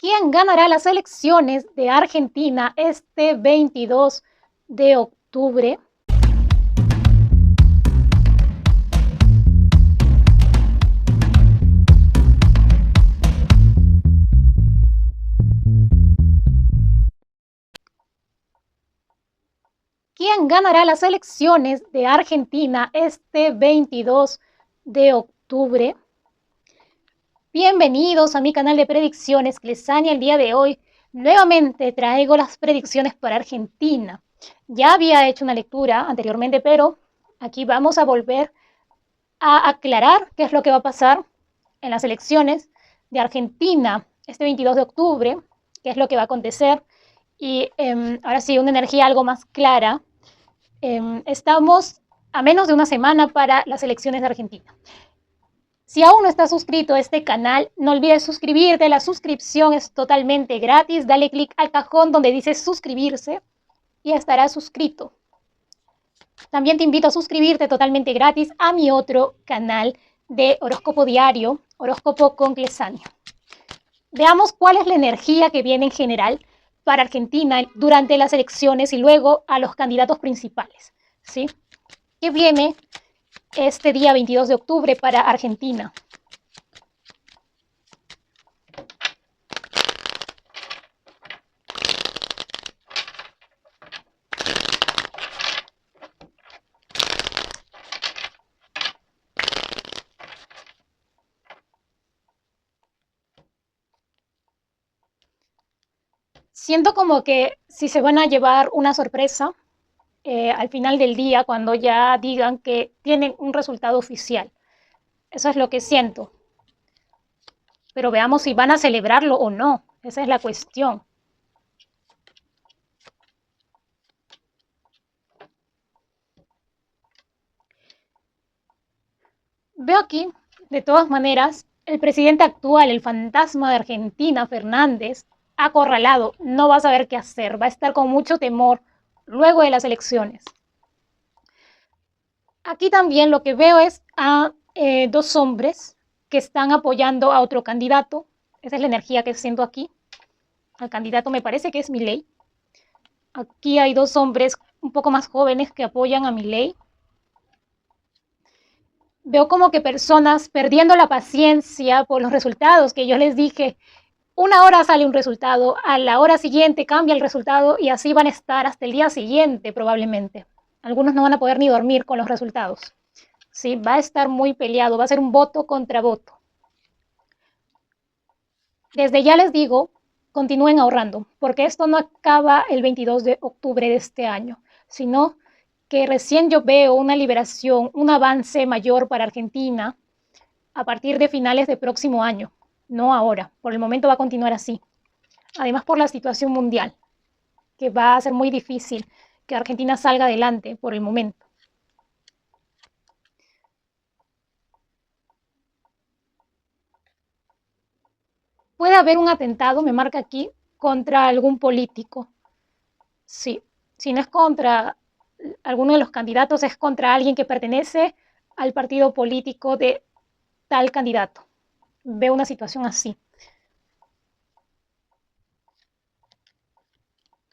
¿Quién ganará las elecciones de Argentina este 22 de octubre? ¿Quién ganará las elecciones de Argentina este 22 de octubre? Bienvenidos a mi canal de predicciones, Clesania. El día de hoy nuevamente traigo las predicciones para Argentina. Ya había hecho una lectura anteriormente, pero aquí vamos a volver a aclarar qué es lo que va a pasar en las elecciones de Argentina este 22 de octubre, qué es lo que va a acontecer. Y ahora sí, una energía algo más clara. Estamos a menos de una semana para las elecciones de Argentina. Si aún no estás suscrito a este canal, no olvides suscribirte. La suscripción es totalmente gratis. Dale clic al cajón donde dice suscribirse y estarás suscrito. También te invito a suscribirte totalmente gratis a mi otro canal de horóscopo diario, Horóscopo con Clesania. Veamos cuál es la energía que viene en general para Argentina durante las elecciones y luego a los candidatos principales, ¿sí? ¿Qué viene este día 22 de octubre para Argentina? Siento como que si se van a llevar una sorpresa al final del día cuando ya digan que tienen un resultado oficial. Eso es lo que siento. Pero veamos si van a celebrarlo o no. Esa es la cuestión. Veo aquí, de todas maneras, el presidente actual, el fantasma de Argentina, Fernández, acorralado, no va a saber qué hacer, va a estar con mucho temor luego de las elecciones. Aquí también lo que veo es a dos hombres que están apoyando a otro candidato. Esa es la energía que siento aquí. El candidato me parece que es Milei. Aquí hay dos hombres un poco más jóvenes que apoyan a Milei. Veo como que personas perdiendo la paciencia por los resultados que yo les dije. Una hora sale un resultado, a la hora siguiente cambia el resultado y así van a estar hasta el día siguiente probablemente. Algunos no van a poder ni dormir con los resultados. Sí, va a estar muy peleado, va a ser un voto contra voto. Desde ya les digo, continúen ahorrando, porque esto no acaba el 22 de octubre de este año, sino que recién yo veo una liberación, un avance mayor para Argentina a partir de finales del próximo año, no ahora. Por el momento va a continuar así. Además por la situación mundial, que va a ser muy difícil que Argentina salga adelante por el momento. Puede haber un atentado, me marca aquí, contra algún político. Sí, si no es contra alguno de los candidatos, es contra alguien que pertenece al partido político de tal candidato. Veo una situación así.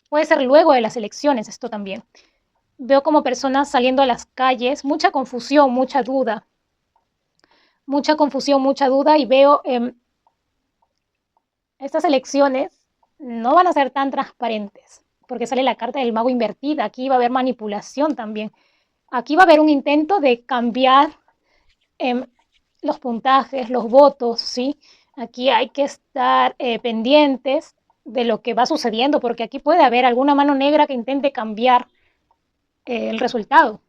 Puede ser luego de las elecciones esto también. Veo como personas saliendo a las calles, mucha confusión, mucha duda. Mucha confusión, mucha duda y veo estas elecciones no van a ser tan transparentes porque sale la carta del mago invertida. Aquí va a haber manipulación también. Aquí va a haber un intento de cambiar los puntajes, los votos, ¿sí? Aquí hay que estar pendientes de lo que va sucediendo, porque aquí puede haber alguna mano negra que intente cambiar el resultado.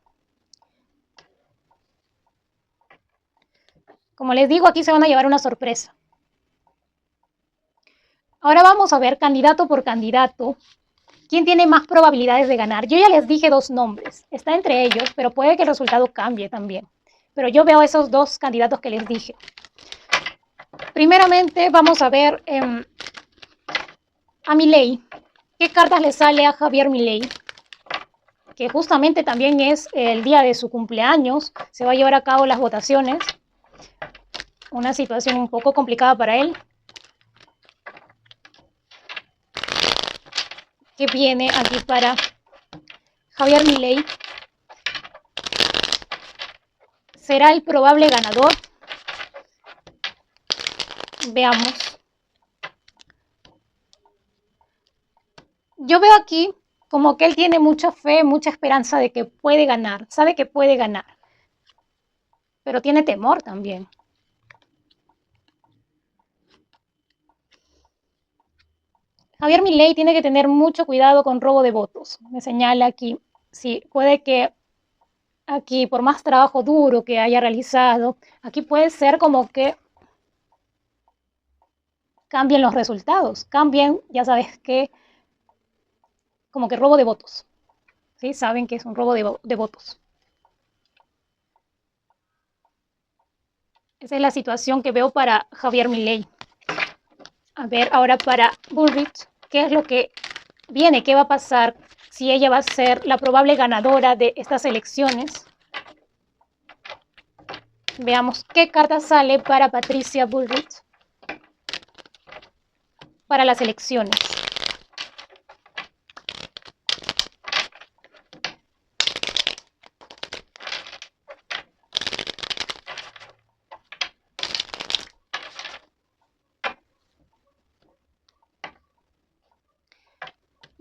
Como les digo, aquí se van a llevar una sorpresa. Ahora vamos a ver candidato por candidato quién tiene más probabilidades de ganar. Yo ya les dije dos nombres, está entre ellos, pero puede que el resultado cambie también. Pero yo veo esos dos candidatos que les dije. Primeramente vamos a ver a Milei. ¿Qué cartas le sale a Javier Milei? Que justamente también es el día de su cumpleaños. Se va a llevar a cabo las votaciones. Una situación un poco complicada para él. qué viene aquí para Javier Milei. ¿Será el probable ganador? Veamos. Yo veo aquí como que él tiene mucha fe, mucha esperanza de que puede ganar, sabe que puede ganar, pero tiene temor también. Javier Milei tiene que tener mucho cuidado con robo de votos. Me señala aquí, sí, puede que aquí, por más trabajo duro que haya realizado, aquí puede ser como que cambien los resultados, cambien, ya sabes que, como que robo de votos, ¿sí? Saben que es un robo de votos. Esa es la situación que veo para Javier Milei. A ver, ahora para Bullrich, ¿qué es lo que viene? ¿Qué va a pasar? Si ella va a ser la probable ganadora de estas elecciones. Veamos qué carta sale para Patricia Bullrich para las elecciones.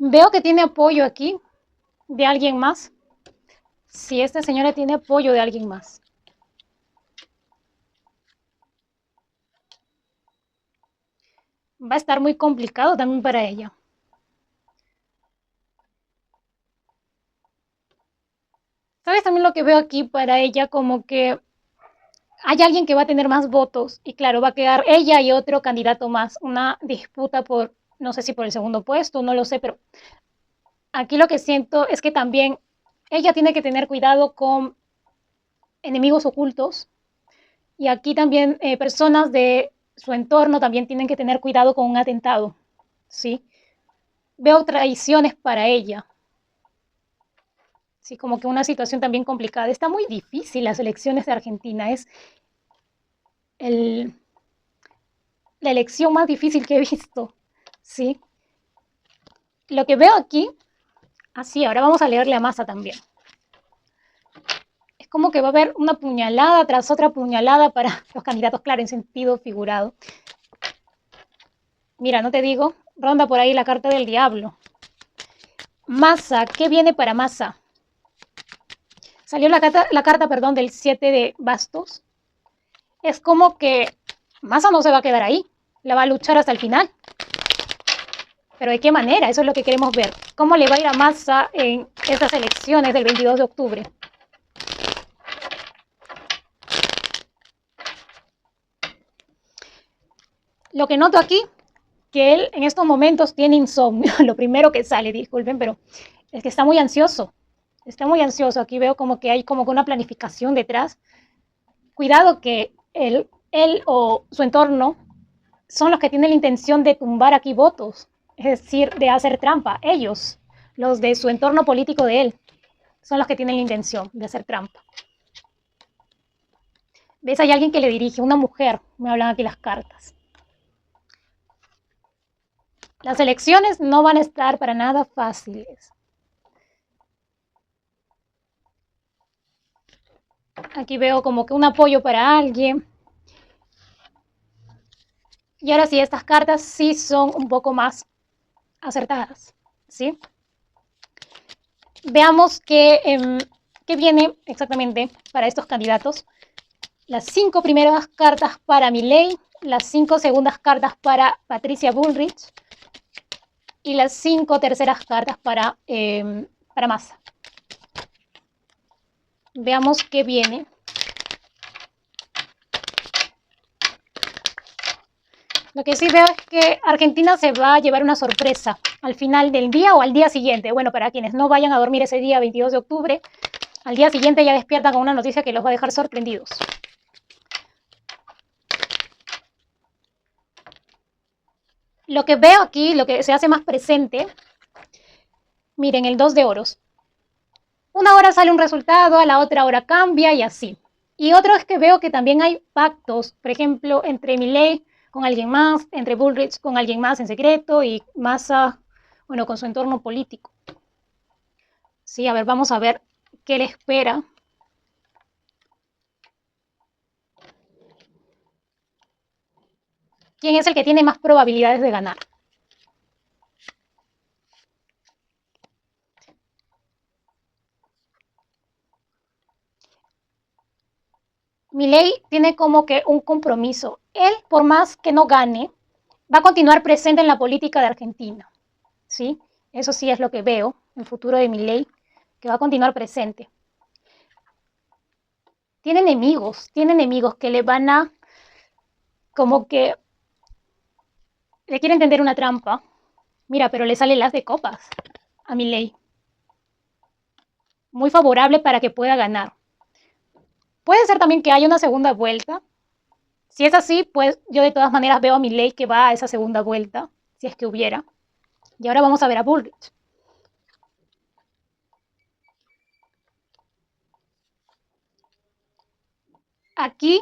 Veo que tiene apoyo aquí de alguien más. Si esta señora tiene apoyo de alguien más. Va a estar muy complicado también para ella. ¿Sabes también lo que veo aquí para ella? Como que hay alguien que va a tener más votos y claro, va a quedar ella y otro candidato más. Una disputa por, no sé si por el segundo puesto, no lo sé, pero aquí lo que siento es que también ella tiene que tener cuidado con enemigos ocultos y aquí también personas de su entorno también tienen que tener cuidado con un atentado, ¿sí? Veo traiciones para ella. Sí, como que una situación también complicada. Está muy difícil las elecciones de Argentina. Es el, la elección más difícil que he visto. Sí. Lo que veo aquí, así, ahora vamos a leerle a Massa también. Es como que va a haber una puñalada tras otra puñalada para los candidatos, claro, en sentido figurado. Mira, no te digo, ronda por ahí la carta del diablo. Massa, ¿qué viene para Massa? Salió la carta, perdón, del 7 de bastos. Es como que Massa no se va a quedar ahí, la va a luchar hasta el final. Pero ¿de qué manera? Eso es lo que queremos ver. ¿Cómo le va a ir a Massa en estas elecciones del 22 de octubre? Lo que noto aquí, que él en estos momentos tiene insomnio. Lo primero que sale, disculpen, pero es que está muy ansioso. Está muy ansioso. Aquí veo como que hay como una planificación detrás. Cuidado que él o su entorno son los que tienen la intención de tumbar aquí votos. Es decir, de hacer trampa. Ellos, los de su entorno político de él, son los que tienen la intención de hacer trampa. ¿Ves? Hay alguien que le dirige, una mujer. Me hablan aquí las cartas. Las elecciones no van a estar para nada fáciles. Aquí veo como que un apoyo para alguien. Y ahora sí, estas cartas sí son un poco más acertadas, ¿sí? Veamos qué viene exactamente para estos candidatos. Las 5 primeras cartas para Milei, las 5 segundas cartas para Patricia Bullrich y las 5 terceras cartas para Massa. Veamos qué viene. Lo que sí veo es que Argentina se va a llevar una sorpresa al final del día o al día siguiente. Bueno, para quienes no vayan a dormir ese día 22 de octubre, al día siguiente ya despiertan con una noticia que los va a dejar sorprendidos. Lo que veo aquí, lo que se hace más presente, miren, el 2 de oros. Una hora sale un resultado, a la otra hora cambia y así. Y otro es que veo que también hay pactos, por ejemplo, entre Milei con alguien más, entre Bullrich con alguien más en secreto y Massa bueno, con su entorno político. Sí, a ver, vamos a ver qué le espera. ¿Quién es el que tiene más probabilidades de ganar? Milei tiene como que un compromiso. Él, por más que no gane, va a continuar presente en la política de Argentina. ¿Sí? Eso sí es lo que veo, el futuro de Milei, que va a continuar presente. Tiene enemigos que le van a, como que, le quieren tender una trampa. Mira, pero le sale las de copas a Milei. Muy favorable para que pueda ganar. Puede ser también que haya una segunda vuelta. Si es así, pues yo de todas maneras veo a Milei que va a esa segunda vuelta, si es que hubiera. Y ahora vamos a ver a Bullrich. Aquí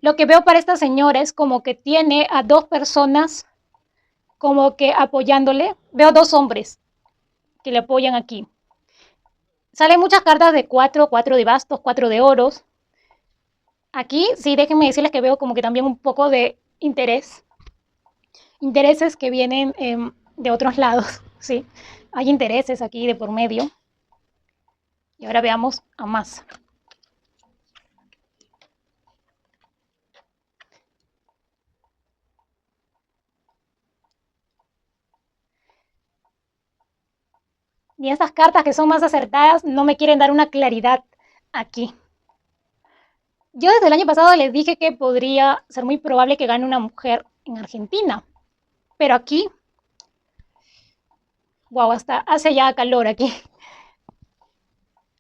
lo que veo para esta señora es como que tiene a dos personas como que apoyándole. Veo dos hombres que le apoyan aquí. Salen muchas cartas de cuatro de bastos, cuatro de oros. Aquí sí, déjenme decirles que veo como que también un poco de intereses que vienen de otros lados, sí. Hay intereses aquí de por medio. Y ahora veamos a Massa. Y estas cartas que son más acertadas no me quieren dar una claridad aquí. Yo desde el año pasado les dije que podría ser muy probable que gane una mujer en Argentina. Pero aquí, wow, hasta hace ya calor aquí.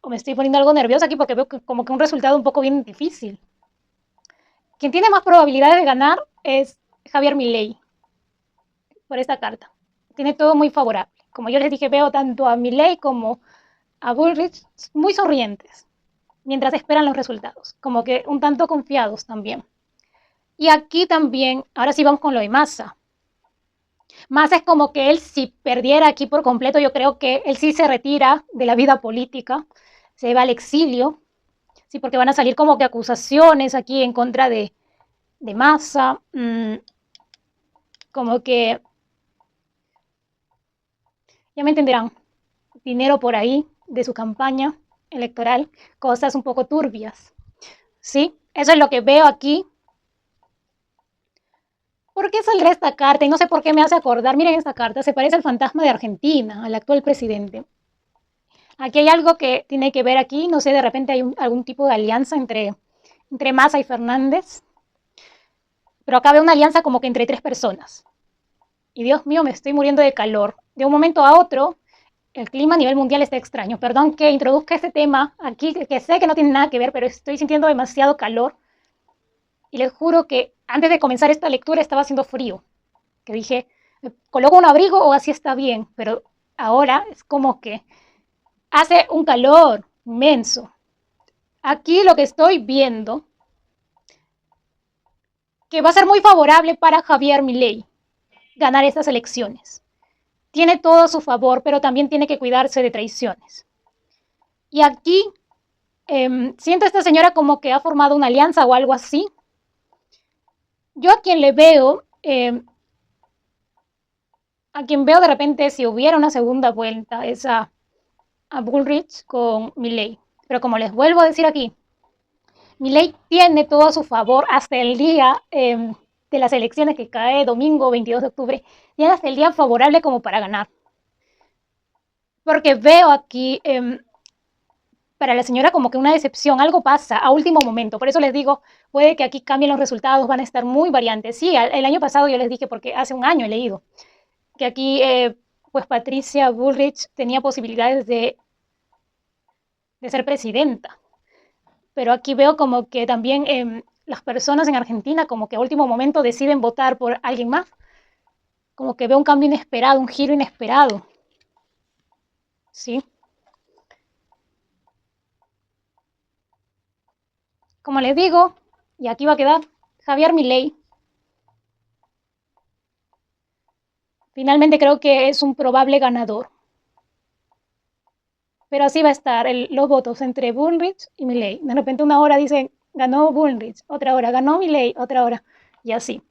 O me estoy poniendo algo nerviosa aquí porque veo que como que un resultado un poco bien difícil. Quien tiene más probabilidades de ganar es Javier Milei por esta carta. Tiene todo muy favorable. Como yo les dije, veo tanto a Milei como a Bullrich muy sonrientes mientras esperan los resultados, como que un tanto confiados también. Y aquí también, ahora sí vamos con lo de Massa. Massa es como que él si perdiera aquí por completo, yo creo que él sí se retira de la vida política, se va al exilio, sí, porque van a salir como que acusaciones aquí en contra de Massa, como que, ya me entenderán, dinero por ahí de su campaña electoral, cosas un poco turbias, ¿sí? Eso es lo que veo aquí. ¿Por qué saldrá esta carta? Y no sé por qué me hace acordar, miren esta carta, se parece al fantasma de Argentina, al actual presidente. Aquí hay algo que tiene que ver aquí, no sé, de repente hay algún tipo de alianza entre Massa y Fernández, pero acá veo una alianza como que entre tres personas. Y Dios mío, me estoy muriendo de calor. De un momento a otro, el clima a nivel mundial está extraño. Perdón que introduzca este tema aquí, que sé que no tiene nada que ver, pero estoy sintiendo demasiado calor. Y les juro que antes de comenzar esta lectura estaba haciendo frío. Que dije, ¿me coloco un abrigo o así está bien? Pero ahora es como que hace un calor inmenso. Aquí lo que estoy viendo que va a ser muy favorable para Javier Milei ganar estas elecciones. Tiene todo a su favor, pero también tiene que cuidarse de traiciones. Y aquí siento a esta señora como que ha formado una alianza o algo así. Yo a quien le veo, a quien veo de repente si hubiera una segunda vuelta es a Bullrich con Milei. Pero como les vuelvo a decir aquí, Milei tiene todo a su favor hasta el día de las elecciones que cae domingo 22 de octubre. Tiene hasta el día favorable como para ganar. Porque veo aquí para la señora como que una decepción, algo pasa a último momento. Por eso les digo, puede que aquí cambien los resultados, van a estar muy variantes. Sí, el año pasado yo les dije, porque hace un año he leído, que aquí pues Patricia Bullrich tenía posibilidades de ser presidenta. Pero aquí veo como que también las personas en Argentina como que a último momento deciden votar por alguien más. Como que veo un cambio inesperado, un giro inesperado. ¿Sí? Como les digo, y aquí va a quedar Javier Milei. Finalmente creo que es un probable ganador. Pero así va a estar los votos entre Bullrich y Milei. De repente una hora dicen ganó Bullrich, otra hora ganó Milei, otra hora, y así.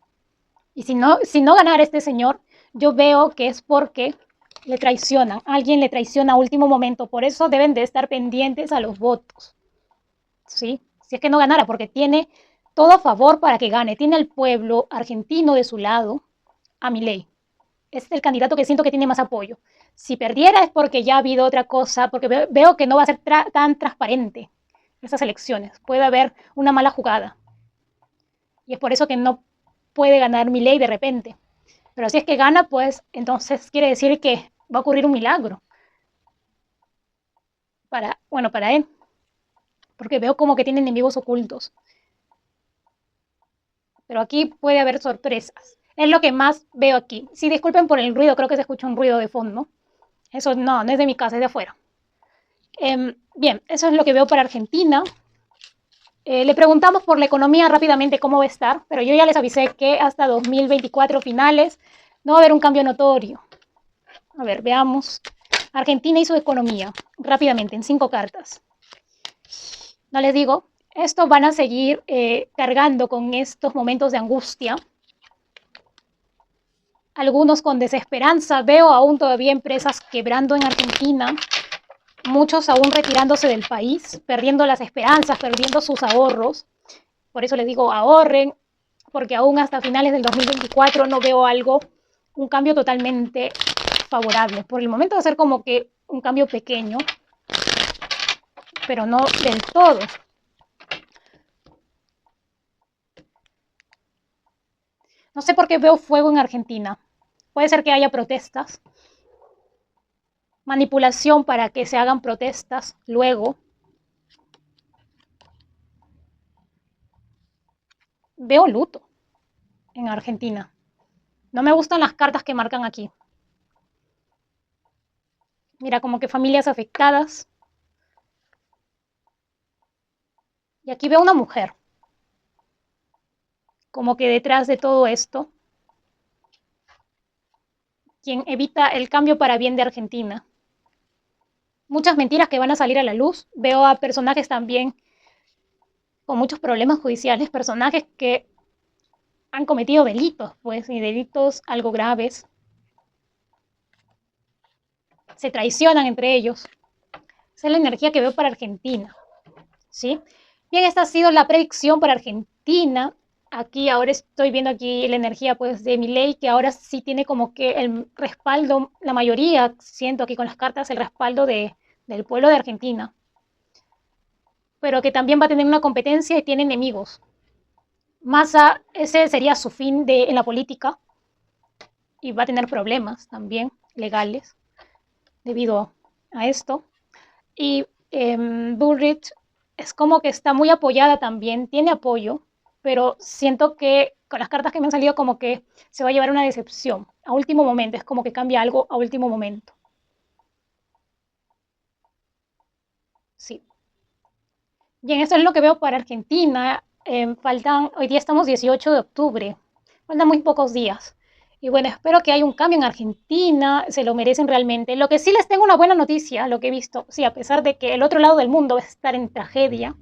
Y si no ganara este señor, yo veo que es porque le traicionan. Alguien le traiciona a último momento. Por eso deben de estar pendientes a los votos. ¿Sí? Si es que no ganara, porque tiene todo a favor para que gane. Tiene al pueblo argentino de su lado, a Milei. Es el candidato que siento que tiene más apoyo. Si perdiera es porque ya ha habido otra cosa, porque veo que no va a ser tan transparente esas elecciones. Puede haber una mala jugada. Y es por eso que no puede ganar Milei de repente. Pero si es que gana, pues entonces quiere decir que va a ocurrir un milagro para él, porque veo como que tiene enemigos ocultos. Pero aquí puede haber sorpresas. Es lo que más veo aquí. Sí, disculpen por el ruido, creo que se escucha un ruido de fondo. Eso no es de mi casa, es de afuera. Bien, eso es lo que veo para Argentina. Le preguntamos por la economía rápidamente cómo va a estar, pero yo ya les avisé que hasta 2024 finales no va a haber un cambio notorio. A ver, veamos. Argentina y su economía, rápidamente, en 5 cartas. No les digo, estos van a seguir cargando con estos momentos de angustia. Algunos con desesperanza. Veo aún todavía empresas quebrando en Argentina. Muchos aún retirándose del país, perdiendo las esperanzas, perdiendo sus ahorros. Por eso les digo, ahorren, porque aún hasta finales del 2024 no veo un cambio totalmente favorable. Por el momento va a ser como que un cambio pequeño, pero no del todo. No sé por qué veo fuego en Argentina. Puede ser que haya protestas, manipulación para que se hagan protestas luego. Veo luto en Argentina. No me gustan las cartas que marcan aquí. Mira, como que familias afectadas. Y aquí veo una mujer. Como que detrás de todo esto, quien evita el cambio para bien de Argentina. Muchas mentiras que van a salir a la luz. Veo a personajes también con muchos problemas judiciales, personajes que han cometido delitos, pues, y delitos algo graves. Se traicionan entre ellos. Esa es la energía que veo para Argentina, ¿sí? Bien, esta ha sido la predicción para Argentina. Aquí ahora estoy viendo aquí la energía pues de Milei, que ahora sí tiene como que el respaldo, la mayoría, siento aquí con las cartas, el respaldo del pueblo de Argentina. Pero que también va a tener una competencia y tiene enemigos. Massa, ese sería su fin en la política y va a tener problemas también legales debido a esto. Y Bullrich es como que está muy apoyada también, tiene apoyo, pero siento que con las cartas que me han salido como que se va a llevar una decepción a último momento, es como que cambia algo a último momento. Sí. Bien, esto es lo que veo para Argentina. Hoy día estamos 18 de octubre, faltan muy pocos días. Y bueno, espero que haya un cambio en Argentina, se lo merecen realmente. Lo que sí les tengo una buena noticia, lo que he visto, sí, a pesar de que el otro lado del mundo va a estar en tragedia,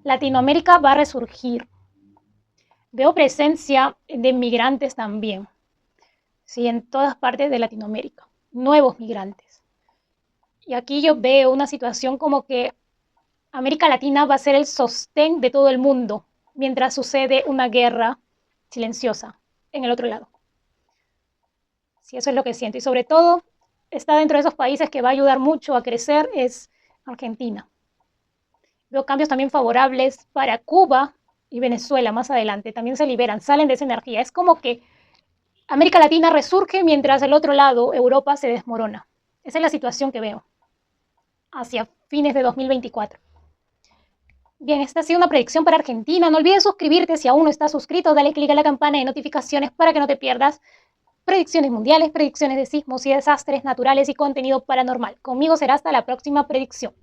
Latinoamérica va a resurgir. Veo presencia de migrantes también, sí, en todas partes de Latinoamérica, nuevos migrantes. Y aquí yo veo una situación como que América Latina va a ser el sostén de todo el mundo, mientras sucede una guerra silenciosa en el otro lado. Sí, eso es lo que siento. Y sobre todo, está dentro de esos países que va a ayudar mucho a crecer, es Argentina. Veo cambios también favorables para Cuba y Venezuela más adelante. También se liberan, salen de esa energía. Es como que América Latina resurge mientras el otro lado, Europa, se desmorona. Esa es la situación que veo hacia fines de 2024. Bien, esta ha sido una predicción para Argentina. No olvides suscribirte si aún no estás suscrito. Dale click a la campana de notificaciones para que no te pierdas predicciones mundiales, predicciones de sismos y desastres naturales y contenido paranormal. Conmigo será hasta la próxima predicción.